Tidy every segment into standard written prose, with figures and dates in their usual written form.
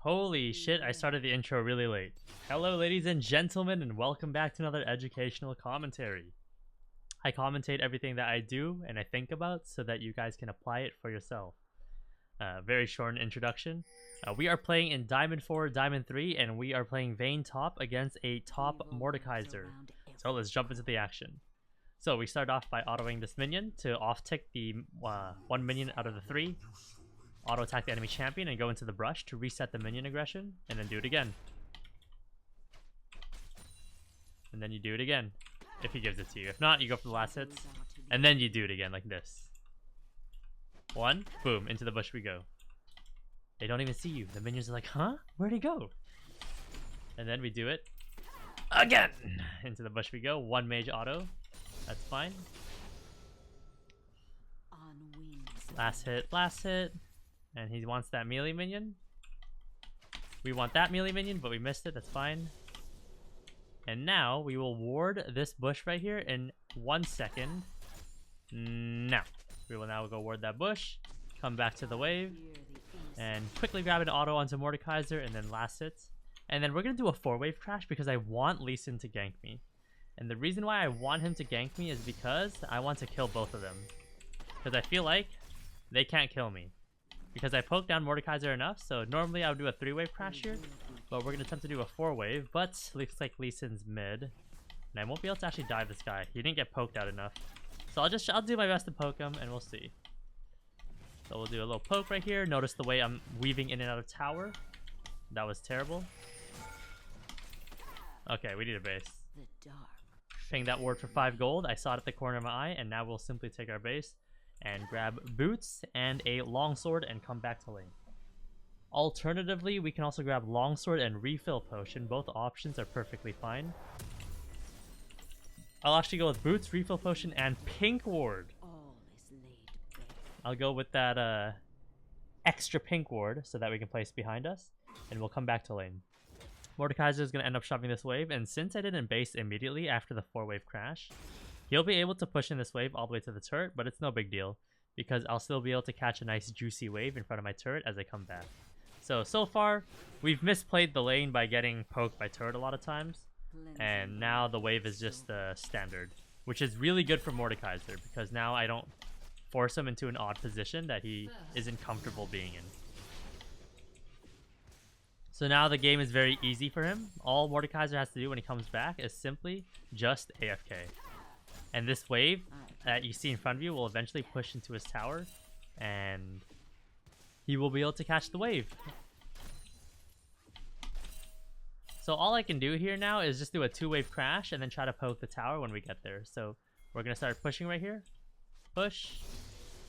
Holy shit, I started the intro really late. Hello ladies and gentlemen, and welcome back to another educational commentary. I commentate everything that I do and I think about so that you guys can apply it for yourself. Very short introduction. We are playing in Diamond 4, Diamond 3, and we are playing Vayne top against a top Mordekaiser. So let's jump into the action. So we start off by autoing this minion to off-tick the 1 minion out of the 3. Auto attack the enemy champion and go into the brush to reset the minion aggression, and then do it again. And then you do it again, if he gives it to you. If not, you go for the last hits, and then you do it again like this. 1, boom, into the bush we go. They don't even see you. The minions are like, huh? Where'd he go? And then we do it again. Into the bush we go. 1 mage auto. That's fine. Last hit. And he wants that melee minion. We want that melee minion, but we missed it. That's fine. And now we will ward this bush right here in 1 second. Now. We will now go ward that bush. Come back to the wave. And quickly grab an auto onto Mordekaiser and then last hit. And then we're going to do a 4-wave crash because I want Lee Sin to gank me. And the reason why I want him to gank me is because I want to kill both of them. Because I feel like they can't kill me. Because I poked down Mordekaiser enough, so normally I would do a 3-wave crash here. But we're going to attempt to do a 4-wave, but looks like Lee Sin's mid. And I won't be able to actually dive this guy. He didn't get poked out enough. So I'll do my best to poke him, and we'll see. So we'll do a little poke right here. Notice the way I'm weaving in and out of tower. That was terrible. Okay, we need a base. Ping that ward for 5 gold. I saw it at the corner of my eye, and now we'll simply take our base and grab boots and a longsword and come back to lane. Alternatively, we can also grab longsword and refill potion. Both options are perfectly fine. I'll actually go with boots, refill potion, and pink ward. I'll go with that extra pink ward so that we can place behind us, and we'll come back to lane. Mordekaiser is going to end up shoving this wave, and since I didn't base immediately after the 4-wave crash, he'll be able to push in this wave all the way to the turret, but it's no big deal because I'll still be able to catch a nice juicy wave in front of my turret as I come back. So far, we've misplayed the lane by getting poked by turret a lot of times, and now the wave is just standard, which is really good for Mordekaiser because now I don't force him into an odd position that he isn't comfortable being in. So now the game is very easy for him. All Mordekaiser has to do when he comes back is simply just AFK. And this wave that you see in front of you will eventually push into his tower, and he will be able to catch the wave. So all I can do here now is just do a 2-wave crash and then try to poke the tower when we get there. So we're going to start pushing right here. Push.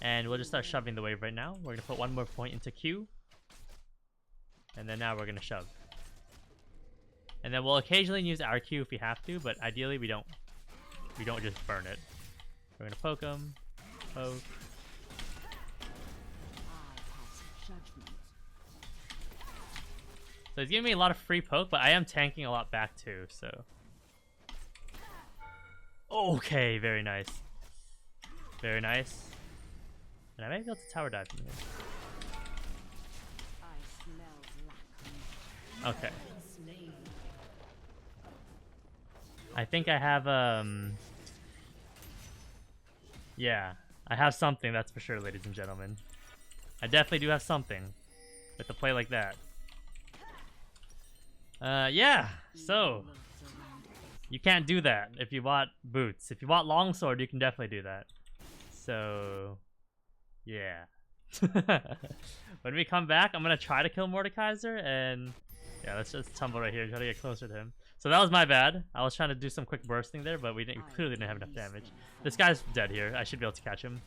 And we'll just start shoving the wave right now. We're going to put 1 more point into Q. And then now we're going to shove. And then we'll occasionally use our Q if we have to, but ideally we don't just burn it. We're going to poke him. Poke. So he's giving me a lot of free poke, but I am tanking a lot back too, so. Okay, very nice. Very nice. And I might be able to tower dive from here. Okay. I think I have, yeah, I have something, that's for sure, ladies and gentlemen. I definitely do have something with a play like that. Yeah, so you can't do that if you want boots. If you want longsword, you can definitely do that. So, yeah. When we come back, I'm gonna try to kill Mordekaiser, and yeah, let's just tumble right here and try to get closer to him. So that was my bad. I was trying to do some quick bursting there, but we clearly didn't have enough damage. This guy's dead here. I should be able to catch him.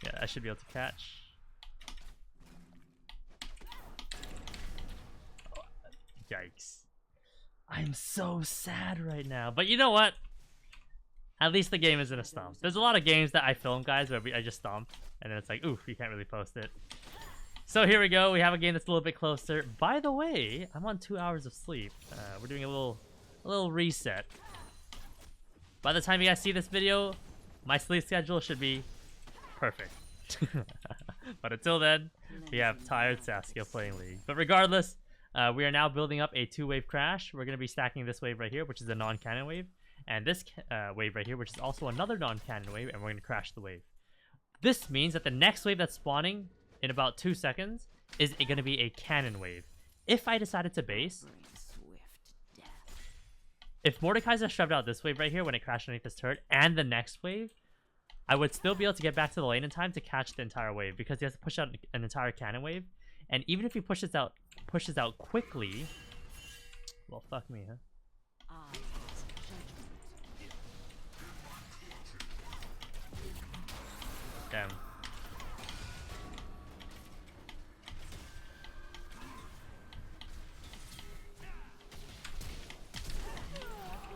Yeah, I should be able to catch. Yikes. I'm so sad right now. But you know what? At least the game isn't a stomp. There's a lot of games that I film, guys, where I just stomp. And then it's like, oof, you can't really post it. So here we go. We have a game that's a little bit closer. By the way, I'm on 2 hours of sleep. We're doing a little reset. By the time you guys see this video, my sleep schedule should be perfect. But until then, We have tired Saskia playing League. But regardless, we are now building up a 2-wave crash. We're going to be stacking this wave right here, which is a non-cannon wave. And this wave right here, which is also another non-cannon wave. And we're going to crash the wave. This means that the next wave that's spawning in about 2 seconds is going to be a cannon wave. If I decided to base... If Mordekaiser shoved out this wave right here when it crashed underneath this turret and the next wave, I would still be able to get back to the lane in time to catch the entire wave because he has to push out an entire cannon wave. And even if he pushes out quickly, well, fuck me, huh? Damn.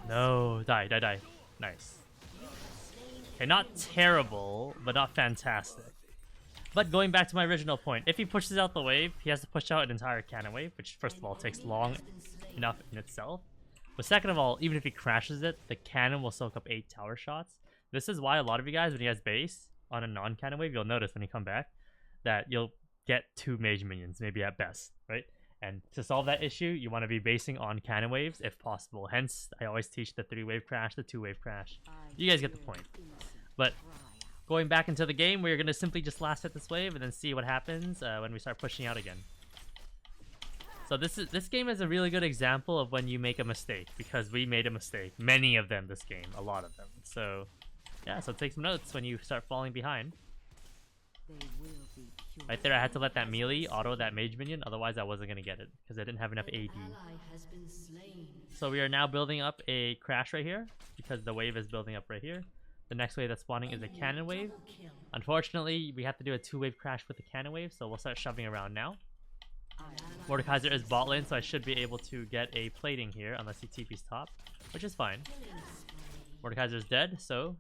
No, die. Nice. Okay, not terrible, but not fantastic. But going back to my original point, if he pushes out the wave, he has to push out an entire cannon wave, which first of all takes long enough in itself. But second of all, even if he crashes it, the cannon will soak up 8 tower shots. This is why a lot of you guys, when he has base on a non-cannon wave, you'll notice when you come back that you'll get 2 mage minions, maybe at best, right? And to solve that issue, you want to be basing on cannon waves if possible. Hence, I always teach the 3-wave crash, the 2-wave crash. You guys get the point. But going back into the game, we're going to simply just last hit this wave and then see what happens when we start pushing out again. So this game is a really good example of when you make a mistake, because we made a mistake. Many of them this game, a lot of them. So yeah, so take some notes when you start falling behind. Right there, I had to let that melee auto that mage minion, otherwise I wasn't going to get it, because I didn't have enough AD. So we are now building up a crash right here, because the wave is building up right here. The next wave that's spawning is a cannon wave. Unfortunately, we have to do a 2-wave crash with the cannon wave, so we'll start shoving around now. Mordekaiser is bot lane, so I should be able to get a plating here, unless he TP's top, which is fine. Mordekaiser is dead, so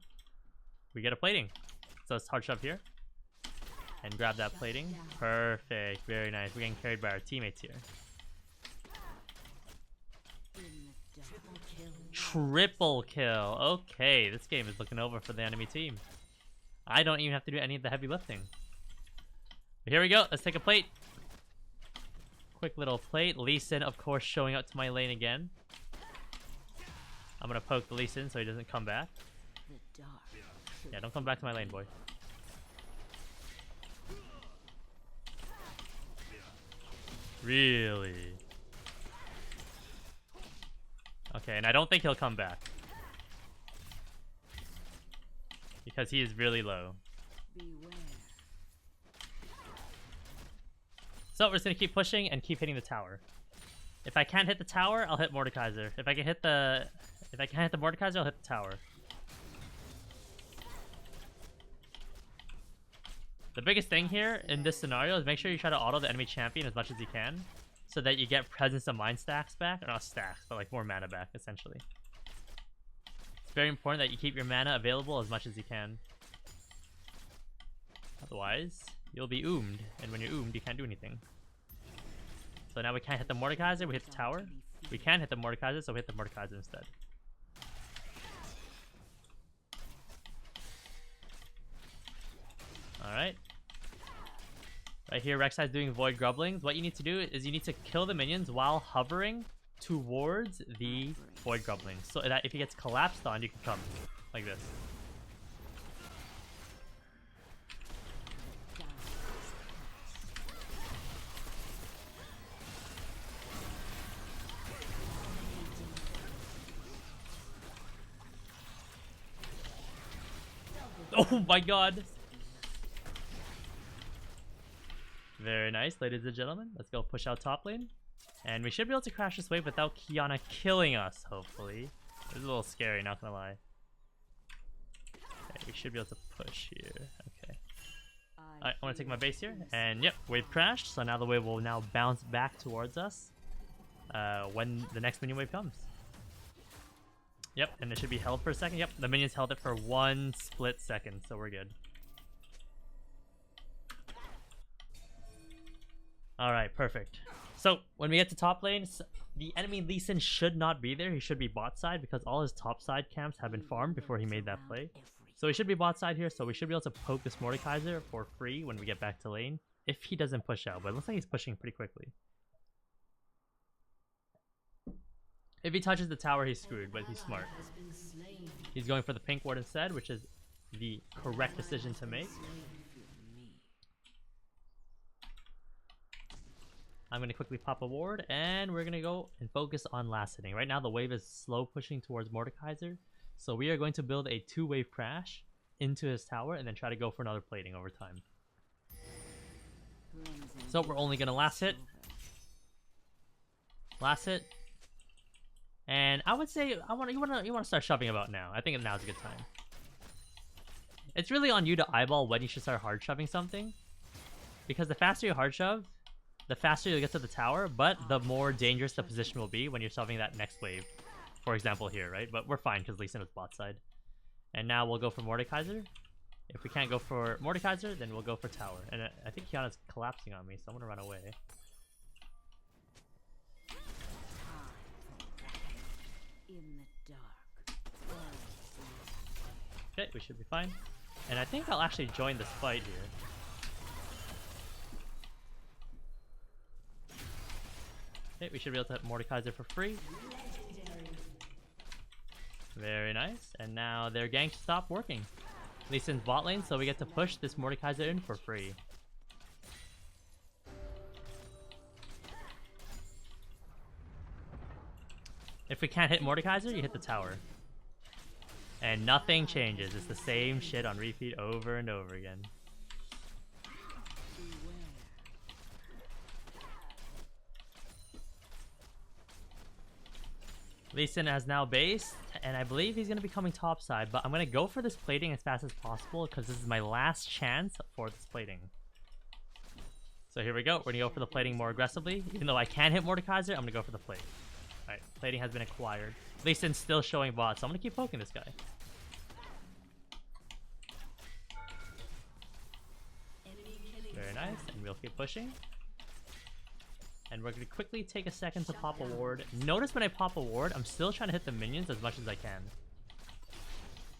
we get a plating. So let's hard shove here. And grab that plating. Perfect. Very nice. We're getting carried by our teammates here. Triple kill. Okay, this game is looking over for the enemy team. I don't even have to do any of the heavy lifting. But here we go. Let's take a plate. Quick little plate. Lee Sin, of course, showing up to my lane again. I'm going to poke the Lee Sin so he doesn't come back. Yeah, don't come back to my lane, boy. Really? Okay, and I don't think he'll come back. Because he is really low. So we're just gonna keep pushing and keep hitting the tower. If I can't hit the tower, I'll hit Mordekaiser. If I can't hit the Mordekaiser, I'll hit the tower. The biggest thing here in this scenario is make sure you try to auto the enemy champion as much as you can, so that you get presence of mind stacks back, or not stacks, but like more mana back, essentially. It's very important that you keep your mana available as much as you can. Otherwise, you'll be oomed, and when you're oomed, you can't do anything. So now we can't hit the Mordekaiser, we hit the tower. We can hit the Mordekaiser, so we hit the Mordekaiser instead. Alright. Right here, Rek'Sai's doing Void Grubblings. What you need to do is you need to kill the minions while hovering towards the Void Grubblings, so that if he gets collapsed on, you can come. Like this. Oh my god! Very nice, ladies and gentlemen. Let's go push out top lane. And we should be able to crash this wave without Qiyana killing us, hopefully. It's a little scary, not gonna lie. Okay, we should be able to push here. Okay. Alright, I want to take my base here. And yep, wave crashed. So now the wave will now bounce back towards us when the next minion wave comes. Yep, and it should be held for a second. Yep, the minions held it for 1 split second, so we're good. Alright, perfect. So, when we get to top lane, the enemy Lee Sin should not be there. He should be bot side because all his top side camps have been farmed before he made that play. So he should be bot side here, so we should be able to poke this Mordekaiser for free when we get back to lane. if he doesn't push out, but it looks like he's pushing pretty quickly. If he touches the tower, he's screwed, but he's smart. He's going for the pink ward instead, which is the correct decision to make. I'm going to quickly pop a ward, and we're going to go and focus on last hitting. Right now, the wave is slow pushing towards Mordekaiser, so we are going to build a 2-wave crash into his tower, and then try to go for another plating over time. So we're only going to last hit. Last hit. And I would say you want to start shoving about now. I think now's a good time. It's really on you to eyeball when you should start hard shoving something, because the faster you hard shove, the faster you'll get to the tower, but the more dangerous the position will be when you're shoving that next wave. For example here, right? But we're fine because Lee Sin is bot side. And now we'll go for Mordekaiser. If we can't go for Mordekaiser, then we'll go for tower. And I think Kiana's collapsing on me, so I'm gonna run away. Okay, we should be fine. And I think I'll actually join this fight here. Okay, we should be able to hit Mordekaiser for free. Very nice. And now their gank stopped working. Lee Sin's bot lane, so we get to push this Mordekaiser in for free. If we can't hit Mordekaiser, you hit the tower. And nothing changes. It's the same shit on repeat over and over again. Lee Sin has now based, and I believe he's going to be coming topside, but I'm going to go for this plating as fast as possible because this is my last chance for this plating. So here we go. We're going to go for the plating more aggressively. Even though I can hit Mordekaiser, I'm going to go for the plate. Alright, plating has been acquired. Lee Sin's still showing bot, so I'm going to keep poking this guy. Very nice, and we'll keep pushing. And we're going to quickly take a second to pop a ward. Notice when I pop a ward, I'm still trying to hit the minions as much as I can.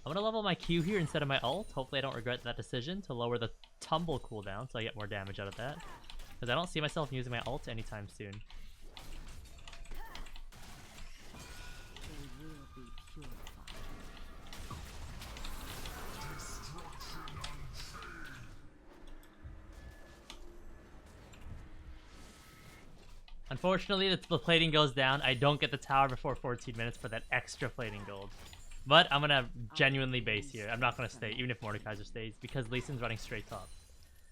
I'm going to level my Q here instead of my ult. Hopefully I don't regret that decision to lower the tumble cooldown so I get more damage out of that. Because I don't see myself using my ult anytime soon. Unfortunately, the plating goes down. I don't get the tower before 14 minutes for that extra plating gold. But I'm going to genuinely base here. I'm not going to stay, even if Mordekaiser stays, because Lee Sin's running straight top.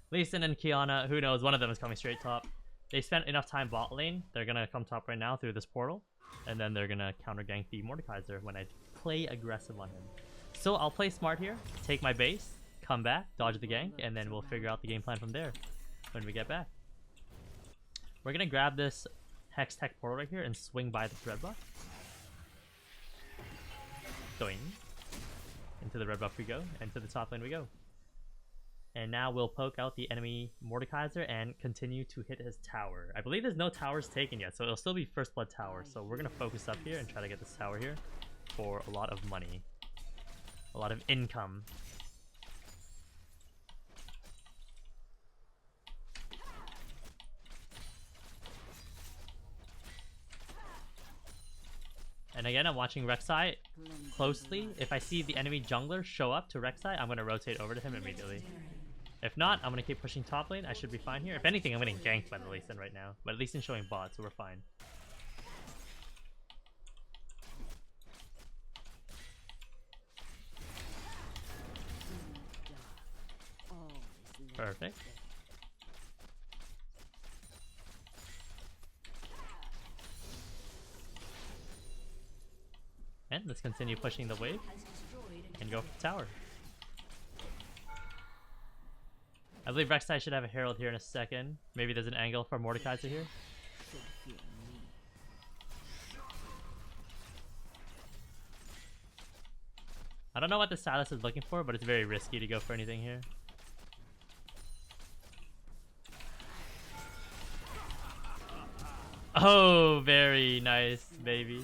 Lee Sin and Kiana, who knows, one of them is coming straight top. They spent enough time bot lane. They're going to come top right now through this portal. And then they're going to counter gank the Mordekaiser when I play aggressive on him. So I'll play smart here, take my base, come back, dodge the gank, and then we'll figure out the game plan from there when we get back. We're gonna grab this Hex Tech portal right here and swing by the red buff. Going into the red buff we go, and to the top lane we go. And now we'll poke out the enemy Mordekaiser and continue to hit his tower. I believe there's no towers taken yet, so it'll still be first blood tower. So we're gonna focus up here and try to get this tower here for a lot of money, a lot of income. And again, I'm watching Rek'Sai closely. If I see the enemy jungler show up to Rek'Sai, I'm going to rotate over to him immediately. If not, I'm going to keep pushing top lane. I should be fine here. If anything, I'm getting ganked by the Lee Sin right now. But at least in showing bot, so we're fine. Perfect. And let's continue pushing the wave and go for the tower. I believe Rek'Sai should have a herald here in a second. Maybe there's an angle for Mordekaiser here. I don't know what the Silas is looking for, but it's very risky to go for anything here. Oh, very nice, baby.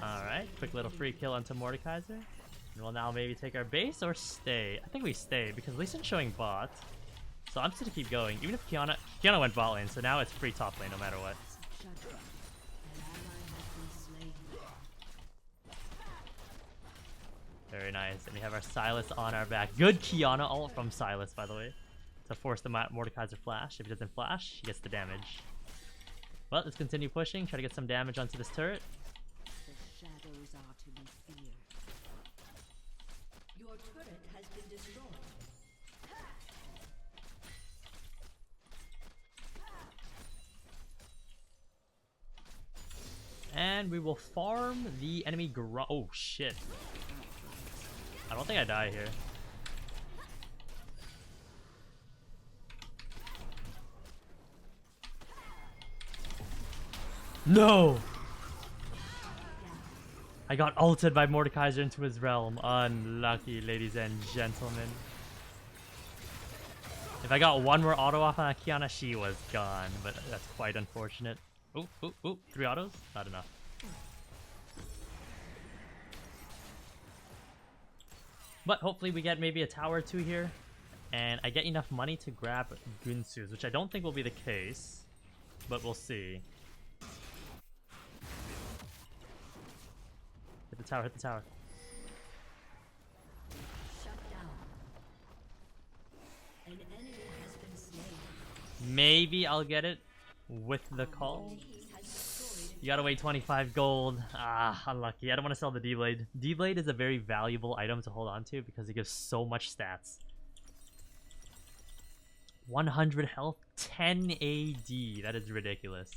Alright, quick little free kill onto Mordekaiser. And we'll now maybe take our base or stay. I think we stay because Lee Sin's showing bot. So I'm just gonna keep going. Even if Kiana went bot lane, so now it's free top lane no matter what. Very nice. And we have our Silas on our back. Good Kiana ult from Silas, by the way. To force the Mordekaiser flash. If he doesn't flash, he gets the damage. Well, let's continue pushing. Try to get some damage onto this turret. The shadows are to be feared. Your turret has been destroyed. And we will farm the enemy oh shit. I don't think I die here. No! I got ulted by Mordekaiser into his realm. Unlucky, ladies and gentlemen. If I got one more auto off on Kiana, she was gone. But that's quite unfortunate. Ooh, ooh, ooh. 3 autos? Not enough. But hopefully we get maybe a tower or 2 here. And I get enough money to grab Gunsu's, which I don't think will be the case. But we'll see. Hit the tower, hit the tower. Shut down. An enemy has been slain. Maybe I'll get it with the call. You gotta wait 25 gold. Ah, unlucky. I don't want to sell the D-Blade. D-Blade is a very valuable item to hold on to because it gives so much stats. 100 health, 10 AD. That is ridiculous.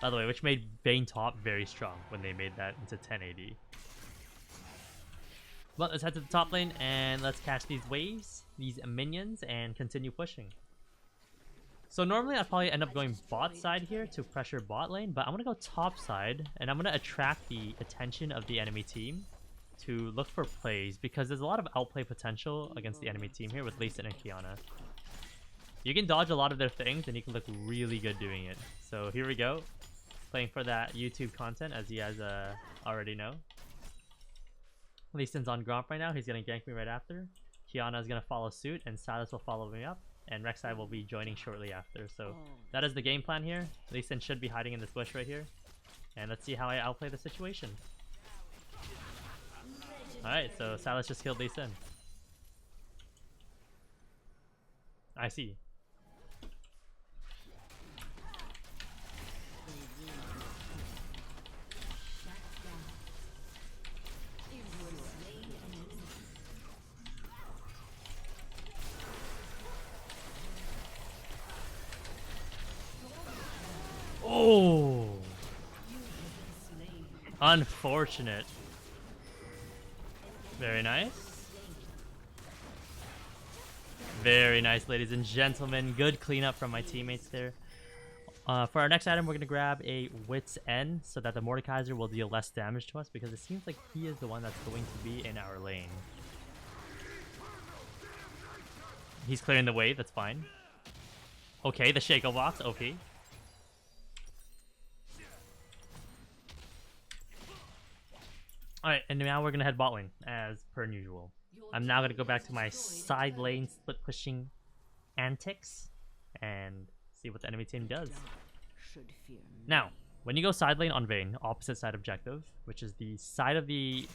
By the way, which made Vayne top very strong when they made that into 10 AD. But let's head to the top lane and let's catch these waves, these minions, and continue pushing. So normally I'd probably end up going bot side here to pressure bot lane, but I'm going to go top side and I'm going to attract the attention of the enemy team to look for plays because there's a lot of outplay potential against the enemy team here with Lee Sin and Kiana. You can dodge a lot of their things and you can look really good doing it. So here we go. Playing for that YouTube content, as you guys already know. Lee Sin's on Gromp right now. He's going to gank me right after. Kiana is going to follow suit and Silas will follow me up. And Rek'Sai will be joining shortly after. So that is the game plan here. Lee Sin should be hiding in this bush right here. And let's see how I outplay the situation. Alright, so Silas just killed Lee Sin. I see. Oh! Unfortunate. Very nice. Very nice, ladies and gentlemen. Good cleanup from my teammates there. For our next item, we're going to grab a Wit's End so that the Mordekaiser will deal less damage to us because it seems like he is the one that's going to be in our lane. He's clearing the way, that's fine. Okay, the Shaco box, okay. Alright, and now we're going to head bot lane, as per usual. I'm now going to go back to my side lane split pushing antics and see what the enemy team does. Now, when you go side lane on Vayne, opposite side objective, which is the side of the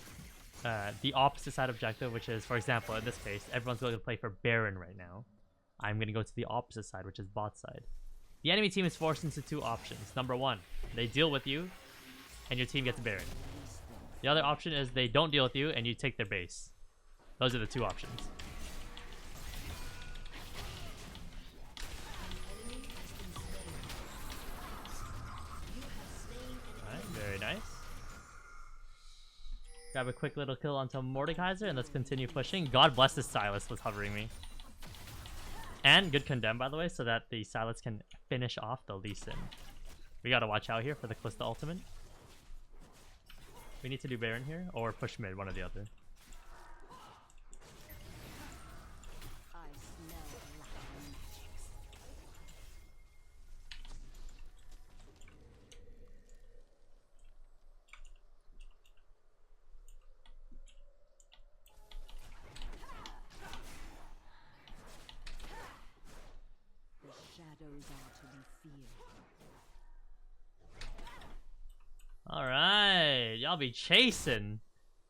opposite side objective, which is, for example, in this case, everyone's going to play for Baron right now. I'm going to go to the opposite side, which is bot side. The enemy team is forced into 2 options. Number 1, they deal with you, and your team gets Baron. The other option is they don't deal with you, and you take their base. Those are the 2 options. Alright, very nice. Grab a quick little kill onto Mordekaiser, and let's continue pushing. God bless this Silas was hovering me. And good condemn, by the way, so that the Silas can finish off the Lee Sin. We gotta watch out here for the Calista ultimate. We need to do Baron here, or push mid, one or the other. fear. Alright, y'all be chasing.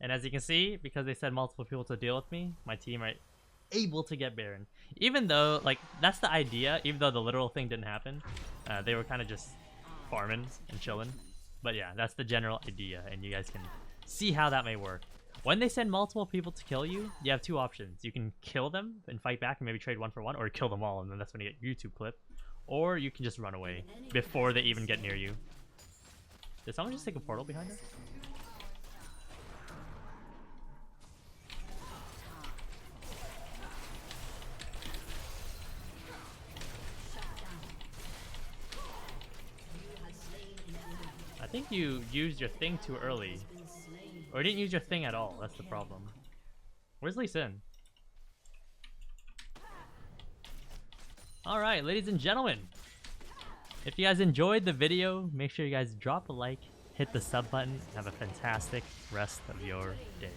And as you can see, because they said multiple people to deal with me, my team are able to get Baron. Even though, like, that's the idea, even though the literal thing didn't happen. They were kind of just farming and chilling. But yeah, that's the general idea, and you guys can see how that may work. When they send multiple people to kill you, you have two options. You can kill them and fight back and maybe trade 1-for-1, or kill them all, and then that's when you get YouTube clip. Or you can just run away before they even get near you. Did someone just take a portal behind her? I think you used your thing too early. Or you didn't use your thing at all, that's the problem. Where's Lee Sin? Alright, ladies and gentlemen. If you guys enjoyed the video, make sure you guys drop a like, hit the sub button, and have a fantastic rest of your day.